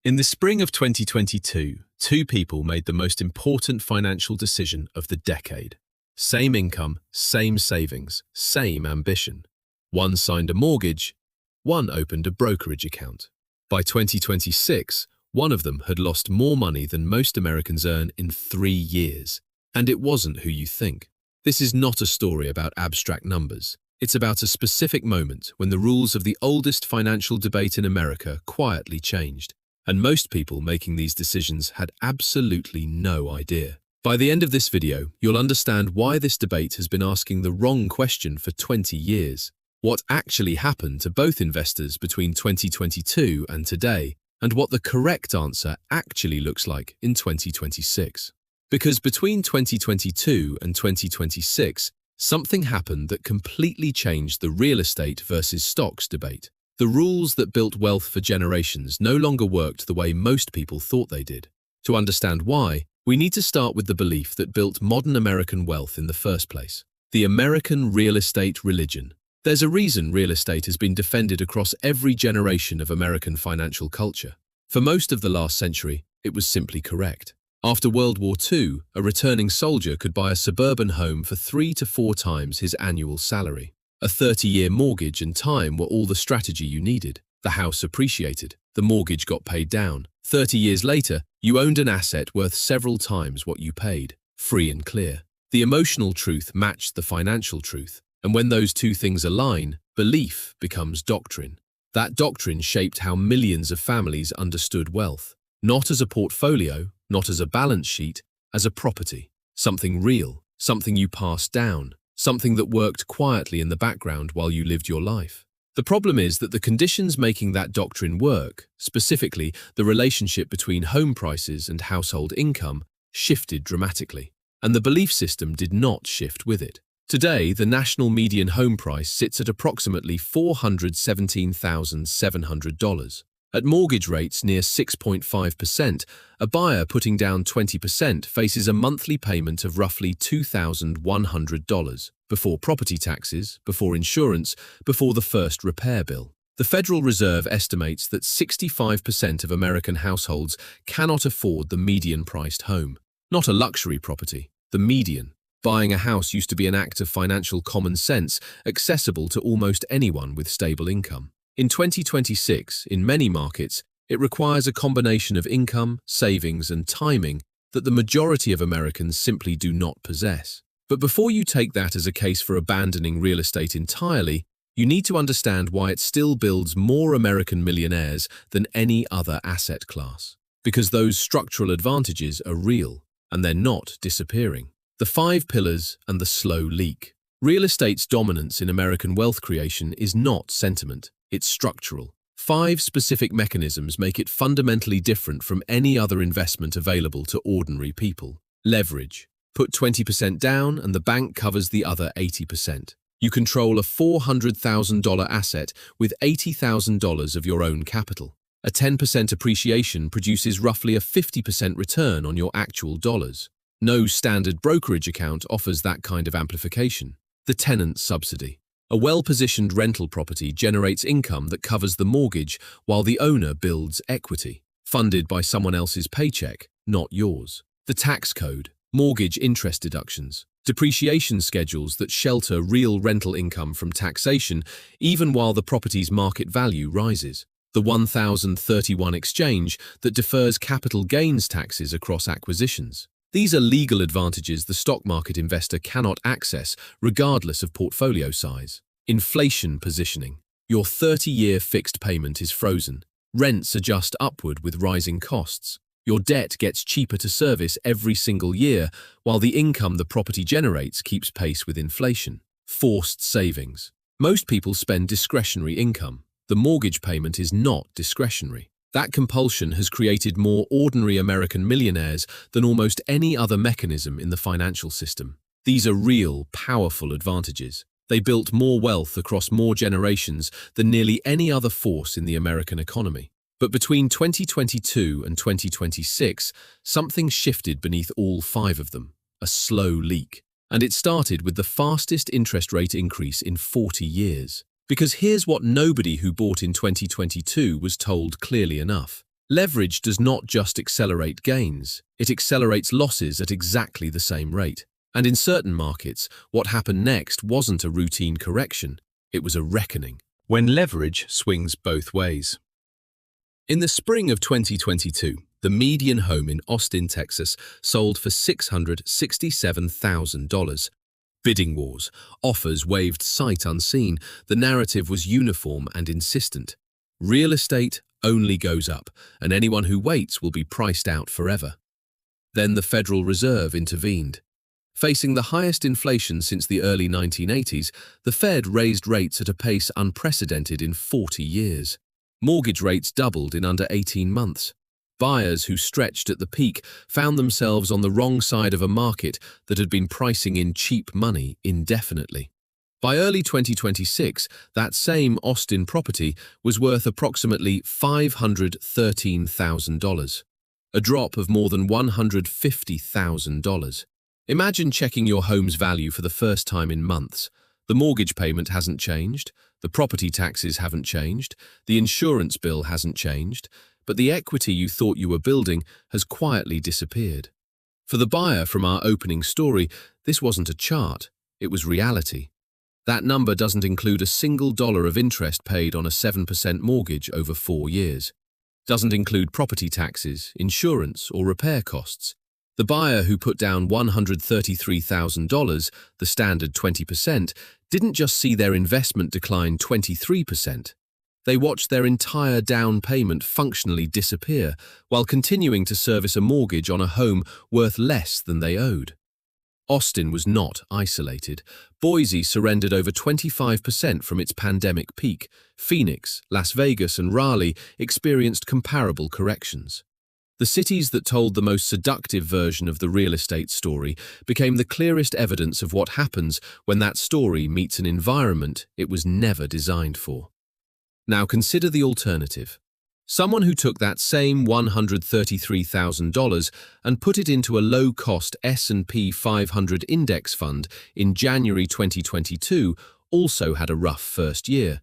In the spring of 2022, two people made the most important financial decision of the decade. Same income, same savings, same ambition. One signed a mortgage, one opened a brokerage account. By 2026, one of them had lost more money than most Americans earn in 3 years. And it wasn't who you think. This is not a story about abstract numbers. It's about a specific moment when the rules of the oldest financial debate in America quietly changed. And most people making these decisions had absolutely no idea. By the end of this video, you'll understand why this debate has been asking the wrong question for 20 years, what actually happened to both investors between 2022 and today, and what the correct answer actually looks like in 2026. Because between 2022 and 2026, something happened that completely changed the real estate versus stocks debate. The rules that built wealth for generations no longer worked the way most people thought they did. To understand why, we need to start with the belief that built modern American wealth in the first place: the American real estate religion. There's a reason real estate has been defended across every generation of American financial culture. For most of the last century, it was simply correct. After World War II, a returning soldier could buy a suburban home for 3 to 4 times his annual salary. A 30-year mortgage and time were all the strategy you needed. The house appreciated. The mortgage got paid down. 30 years later, you owned an asset worth several times what you paid, free and clear. The emotional truth matched the financial truth. And when those two things align, belief becomes doctrine. That doctrine shaped how millions of families understood wealth. Not as a portfolio, not as a balance sheet, as a property. Something real, something you passed down. Something that worked quietly in the background while you lived your life. The problem is that the conditions making that doctrine work, specifically the relationship between home prices and household income, shifted dramatically. And the belief system did not shift with it. Today, the national median home price sits at approximately $417,700. At mortgage rates near 6.5%, a buyer putting down 20% faces a monthly payment of roughly $2,100 before property taxes, before insurance, before the first repair bill. The Federal Reserve estimates that 65% of American households cannot afford the median-priced home. Not a luxury property, the median. Buying a house used to be an act of financial common sense, accessible to almost anyone with stable income. In 2026, in many markets, it requires a combination of income, savings, and timing that the majority of Americans simply do not possess. But before you take that as a case for abandoning real estate entirely, you need to understand why it still builds more American millionaires than any other asset class. Because those structural advantages are real, and they're not disappearing. The 5 pillars and the slow leak. Real estate's dominance in American wealth creation is not sentiment. It's structural. 5 specific mechanisms make it fundamentally different from any other investment available to ordinary people. Leverage. Put 20% down and the bank covers the other 80%. You control a $400,000 asset with $80,000 of your own capital. A 10% appreciation produces roughly a 50% return on your actual dollars. No standard brokerage account offers that kind of amplification. The tenant subsidy. A well-positioned rental property generates income that covers the mortgage while the owner builds equity, funded by someone else's paycheck, not yours. The tax code, mortgage interest deductions, depreciation schedules that shelter real rental income from taxation even while the property's market value rises. The 1031 exchange that defers capital gains taxes across acquisitions. These are legal advantages the stock market investor cannot access, regardless of portfolio size. Inflation positioning. Your 30-year fixed payment is frozen. Rents adjust upward with rising costs. Your debt gets cheaper to service every single year, while the income the property generates keeps pace with inflation. Forced savings. Most people spend discretionary income. The mortgage payment is not discretionary. That compulsion has created more ordinary American millionaires than almost any other mechanism in the financial system. These are real, powerful advantages. They built more wealth across more generations than nearly any other force in the American economy. But between 2022 and 2026, something shifted beneath all 5 of them, a slow leak. And it started with the fastest interest rate increase in 40 years. Because here's what nobody who bought in 2022 was told clearly enough. Leverage does not just accelerate gains, it accelerates losses at exactly the same rate. And in certain markets, what happened next wasn't a routine correction, it was a reckoning. When leverage swings both ways. In the spring of 2022, the median home in Austin, Texas, sold for $667,000. Bidding wars, offers waved sight unseen, the narrative was uniform and insistent. Real estate only goes up, and anyone who waits will be priced out forever. Then the Federal Reserve intervened. Facing the highest inflation since the early 1980s, the Fed raised rates at a pace unprecedented in 40 years. Mortgage rates doubled in under 18 months. Buyers who stretched at the peak found themselves on the wrong side of a market that had been pricing in cheap money indefinitely. By early 2026, that same Austin property was worth approximately $513,000, a drop of more than $150,000. Imagine checking your home's value for the first time in months. The mortgage payment hasn't changed, the property taxes haven't changed, the insurance bill hasn't changed, but the equity you thought you were building has quietly disappeared. For the buyer from our opening story, this wasn't a chart, it was reality. That number doesn't include a single dollar of interest paid on a 7% mortgage over 4 years. Doesn't include property taxes, insurance, or repair costs. The buyer who put down $133,000, the standard 20%, didn't just see their investment decline 23%. They watched their entire down payment functionally disappear while continuing to service a mortgage on a home worth less than they owed. Austin was not isolated. Boise surrendered over 25% from its pandemic peak. Phoenix, Las Vegas, and Raleigh experienced comparable corrections. The cities that told the most seductive version of the real estate story became the clearest evidence of what happens when that story meets an environment it was never designed for. Now consider the alternative. Someone who took that same $133,000 and put it into a low-cost S&P 500 index fund in January 2022 also had a rough first year.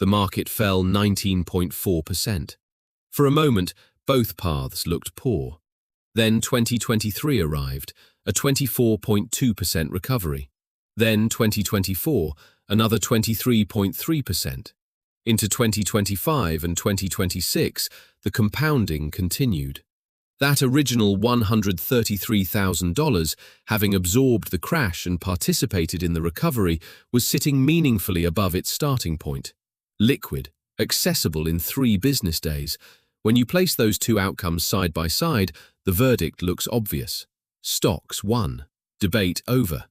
The market fell 19.4%. For a moment, both paths looked poor. Then 2023 arrived, a 24.2% recovery. Then 2024, another 23.3%. Into 2025 and 2026, the compounding continued. That original $133,000, having absorbed the crash and participated in the recovery, was sitting meaningfully above its starting point. Liquid, accessible in 3 business days. When you place those two outcomes side by side, the verdict looks obvious. Stocks won. Debate over.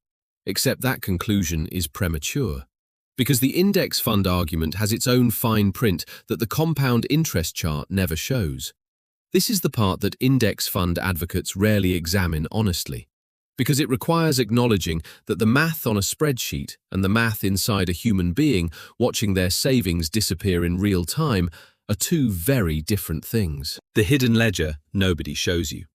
Except that conclusion is premature. Because the index fund argument has its own fine print that the compound interest chart never shows. This is the part that index fund advocates rarely examine honestly, because it requires acknowledging that the math on a spreadsheet and the math inside a human being watching their savings disappear in real time are two very different things. The hidden ledger nobody shows you.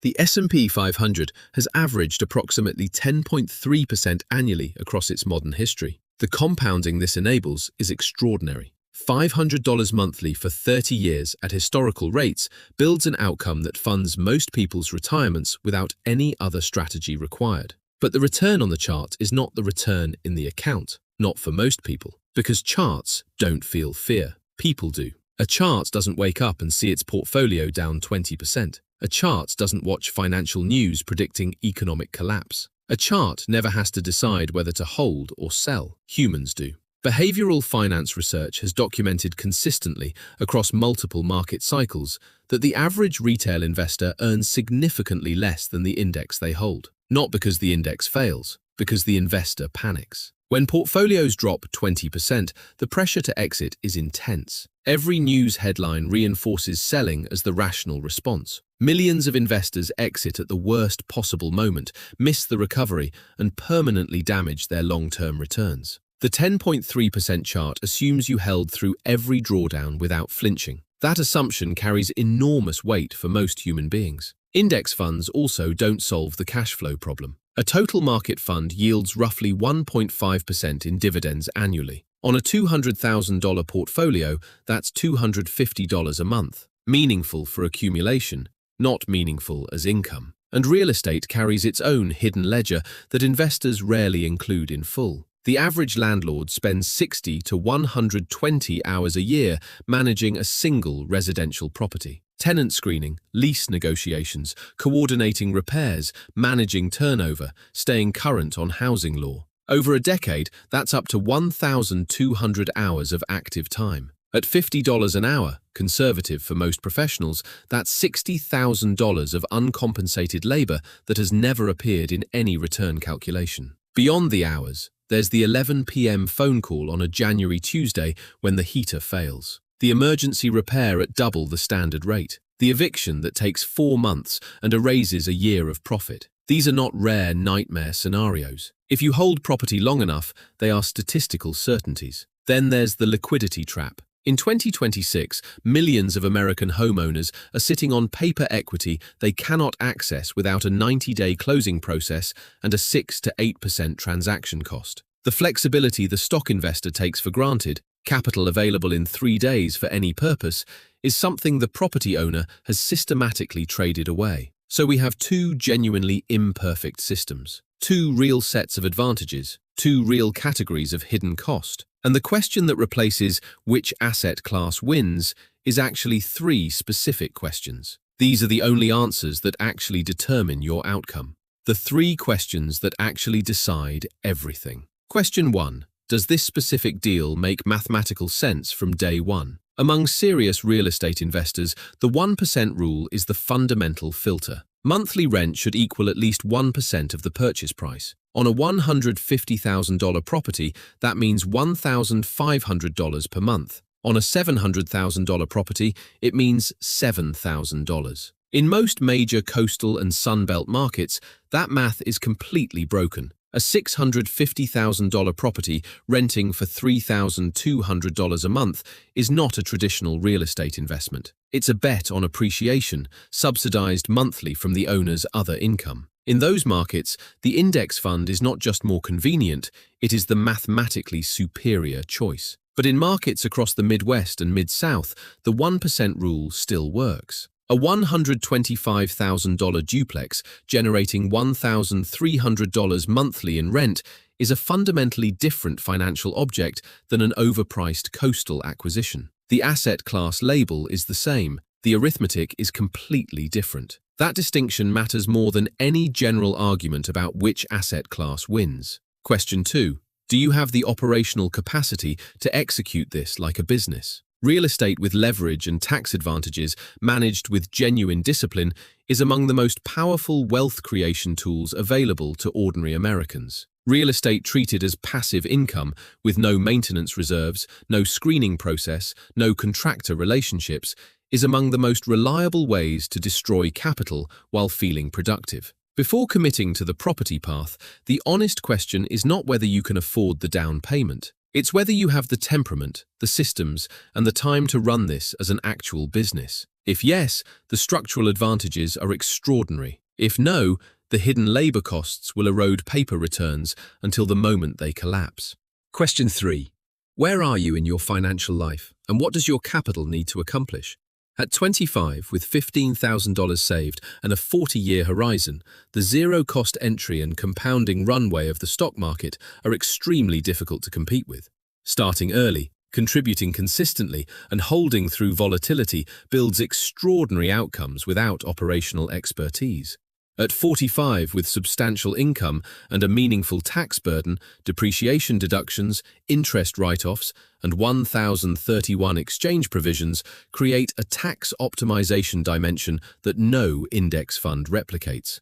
The S&P 500 has averaged approximately 10.3% annually across its modern history. The compounding this enables is extraordinary. $500 monthly for 30 years at historical rates builds an outcome that funds most people's retirements without any other strategy required. But the return on the chart is not the return in the account, not for most people, because charts don't feel fear. People do. A chart doesn't wake up and see its portfolio down 20%. A chart doesn't watch financial news predicting economic collapse. A chart never has to decide whether to hold or sell. Humans do. Behavioral finance research has documented consistently across multiple market cycles that the average retail investor earns significantly less than the index they hold. Not because the index fails, because the investor panics. When portfolios drop 20%, the pressure to exit is intense. Every news headline reinforces selling as the rational response. Millions of investors exit at the worst possible moment, miss the recovery, and permanently damage their long-term returns. The 10.3% chart assumes you held through every drawdown without flinching. That assumption carries enormous weight for most human beings. Index funds also don't solve the cash flow problem. A total market fund yields roughly 1.5% in dividends annually. On a $200,000 portfolio, that's $250 a month. meaningful for accumulation, not meaningful as income. And real estate carries its own hidden ledger that investors rarely include in full. The average landlord spends 60 to 120 hours a year managing a single residential property. Tenant screening, lease negotiations, coordinating repairs, managing turnover, staying current on housing law. Over a decade, that's up to 1,200 hours of active time. At $50 an hour, conservative for most professionals, that's $60,000 of uncompensated labor that has never appeared in any return calculation. Beyond the hours, there's the 11 p.m. phone call on a January Tuesday when the heater fails. The emergency repair at double the standard rate. The eviction that takes 4 months and erases a year of profit. These are not rare nightmare scenarios. If you hold property long enough, they are statistical certainties. Then there's the liquidity trap. In 2026, millions of American homeowners are sitting on paper equity they cannot access without a 90-day closing process and a 6 to 8% transaction cost. The flexibility the stock investor takes for granted, capital available in 3 days for any purpose, is something the property owner has systematically traded away. So we have two genuinely imperfect systems, two real sets of advantages, two real categories of hidden cost. And the question that replaces which asset class wins is actually 3 specific questions. These are the only answers that actually determine your outcome. The 3 questions that actually decide everything. Question 1. Does this specific deal make mathematical sense from day one? Among serious real estate investors, the 1% rule is the fundamental filter. Monthly rent should equal at least 1% of the purchase price. On a $150,000 property, that means $1,500 per month. On a $700,000 property, it means $7,000. In most major coastal and Sunbelt markets, that math is completely broken. A $650,000 property renting for $3,200 a month is not a traditional real estate investment. It's a bet on appreciation, subsidized monthly from the owner's other income. In those markets, the index fund is not just more convenient, it is the mathematically superior choice. But in markets across the Midwest and Mid-South, the 1% rule still works. A $125,000 duplex generating $1,300 monthly in rent is a fundamentally different financial object than an overpriced coastal acquisition. The asset class label is the same, the arithmetic is completely different. That distinction matters more than any general argument about which asset class wins. Question 2. Do you have the operational capacity to execute this like a business? Real estate with leverage and tax advantages, managed with genuine discipline, is among the most powerful wealth creation tools available to ordinary Americans. Real estate treated as passive income, with no maintenance reserves, no screening process, no contractor relationships, is among the most reliable ways to destroy capital while feeling productive. Before committing to the property path, the honest question is not whether you can afford the down payment. It's whether you have the temperament, the systems, and the time to run this as an actual business. If yes, the structural advantages are extraordinary. If no, the hidden labor costs will erode paper returns until the moment they collapse. Question 3. Where are you in your financial life, and what does your capital need to accomplish? At 25, with $15,000 saved and a 40-year horizon, the zero-cost entry and compounding runway of the stock market are extremely difficult to compete with. Starting early, contributing consistently, and holding through volatility builds extraordinary outcomes without operational expertise. At 45, with substantial income and a meaningful tax burden, depreciation deductions, interest write-offs, and 1031 exchange provisions create a tax optimization dimension that no index fund replicates.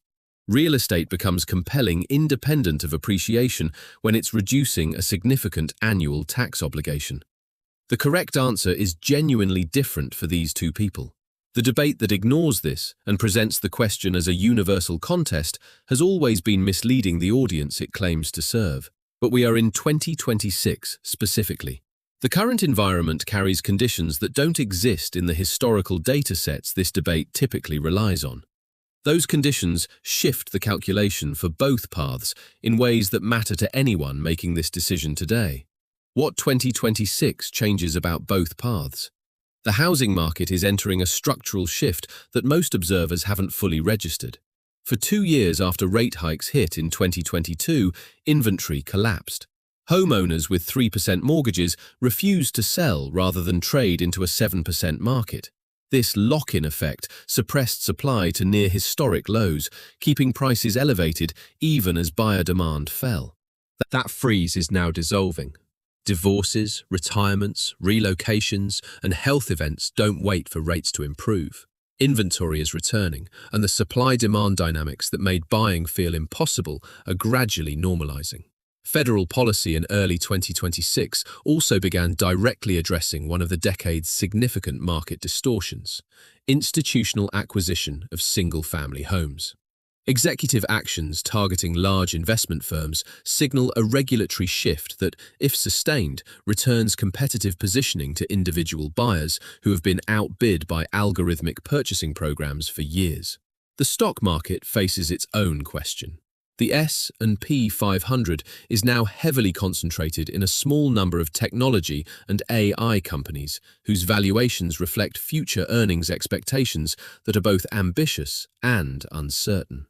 Real estate becomes compelling independent of appreciation when it's reducing a significant annual tax obligation. The correct answer is genuinely different for these two people. The debate that ignores this and presents the question as a universal contest has always been misleading the audience it claims to serve. But we are in 2026 specifically. The current environment carries conditions that don't exist in the historical data sets this debate typically relies on. Those conditions shift the calculation for both paths in ways that matter to anyone making this decision today. What 2026 changes about both paths? The housing market is entering a structural shift that most observers haven't fully registered. For 2 years after rate hikes hit in 2022, inventory collapsed. Homeowners with 3% mortgages refused to sell rather than trade into a 7% market. This lock-in effect suppressed supply to near historic lows, keeping prices elevated even as buyer demand fell. That freeze is now dissolving. Divorces, retirements, relocations, and health events don't wait for rates to improve. Inventory is returning, and the supply-demand dynamics that made buying feel impossible are gradually normalizing. Federal policy in early 2026 also began directly addressing one of the decade's significant market distortions: institutional acquisition of single-family homes. Executive actions targeting large investment firms signal a regulatory shift that, if sustained, returns competitive positioning to individual buyers who have been outbid by algorithmic purchasing programs for years. The stock market faces its own question. The S&P 500 is now heavily concentrated in a small number of technology and AI companies whose valuations reflect future earnings expectations that are both ambitious and uncertain.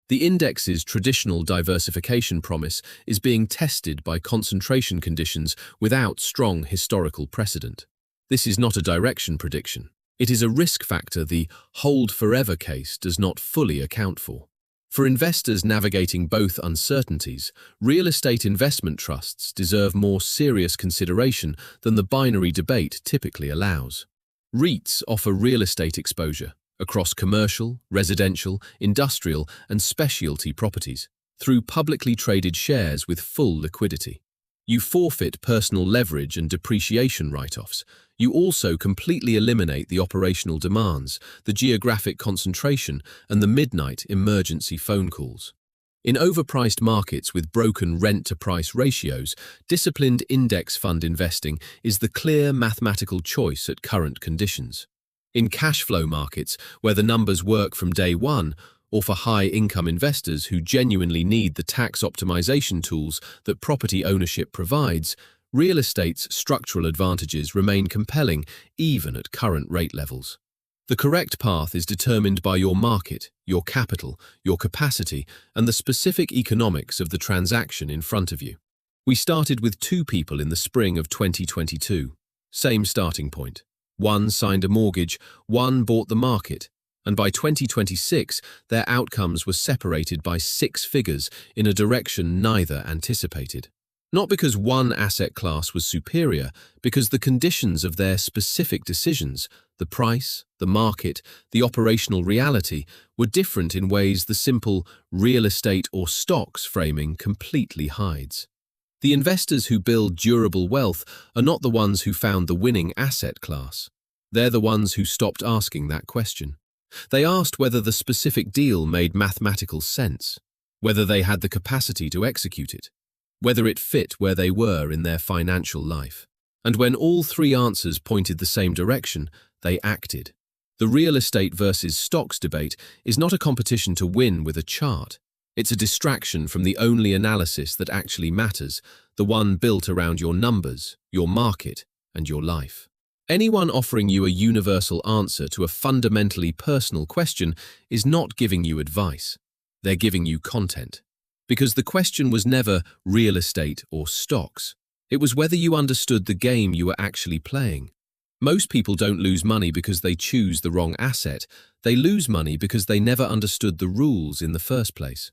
The index's traditional diversification promise is being tested by concentration conditions without strong historical precedent. This is not a direction prediction. It is a risk factor the hold forever case does not fully account for. For investors navigating both uncertainties, real estate investment trusts deserve more serious consideration than the binary debate typically allows. REITs offer real estate exposure across commercial, residential, industrial, and specialty properties through publicly traded shares with full liquidity. You forfeit personal leverage and depreciation write-offs. You also completely eliminate the operational demands, the geographic concentration, and the midnight emergency phone calls. In overpriced markets with broken rent-to-price ratios, disciplined index fund investing is the clear mathematical choice at current conditions. In cash flow markets, where the numbers work from day one, or for high-income investors who genuinely need the tax optimization tools that property ownership provides, real estate's structural advantages remain compelling even at current rate levels. The correct path is determined by your market, your capital, your capacity, and the specific economics of the transaction in front of you. We started with 2 people in the spring of 2022. Same starting point. One signed a mortgage, one bought the market, and by 2026, their outcomes were separated by 6 figures in a direction neither anticipated. Not because one asset class was superior, because the conditions of their specific decisions, the price, the market, the operational reality, were different in ways the simple real estate or stocks framing completely hides. The investors who build durable wealth are not the ones who found the winning asset class. They're the ones who stopped asking that question. They asked whether the specific deal made mathematical sense, whether they had the capacity to execute it, whether it fit where they were in their financial life. And when all 3 answers pointed the same direction, they acted. The real estate versus stocks debate is not a competition to win with a chart. It's a distraction from the only analysis that actually matters, the one built around your numbers, your market, and your life. Anyone offering you a universal answer to a fundamentally personal question is not giving you advice. They're giving you content. Because the question was never real estate or stocks. It was whether you understood the game you were actually playing. Most people don't lose money because they choose the wrong asset. They lose money because they never understood the rules in the first place.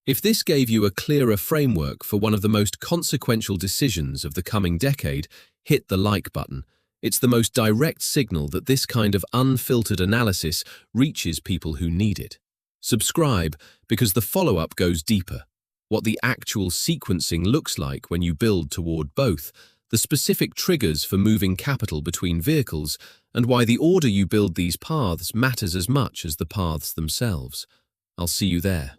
If this gave you a clearer framework for one of the most consequential decisions of the coming decade, hit the like button. It's the most direct signal that this kind of unfiltered analysis reaches people who need it. Subscribe because the follow-up goes deeper. What the actual sequencing looks like when you build toward both, the specific triggers for moving capital between vehicles, and why the order you build these paths matters as much as the paths themselves. I'll see you there.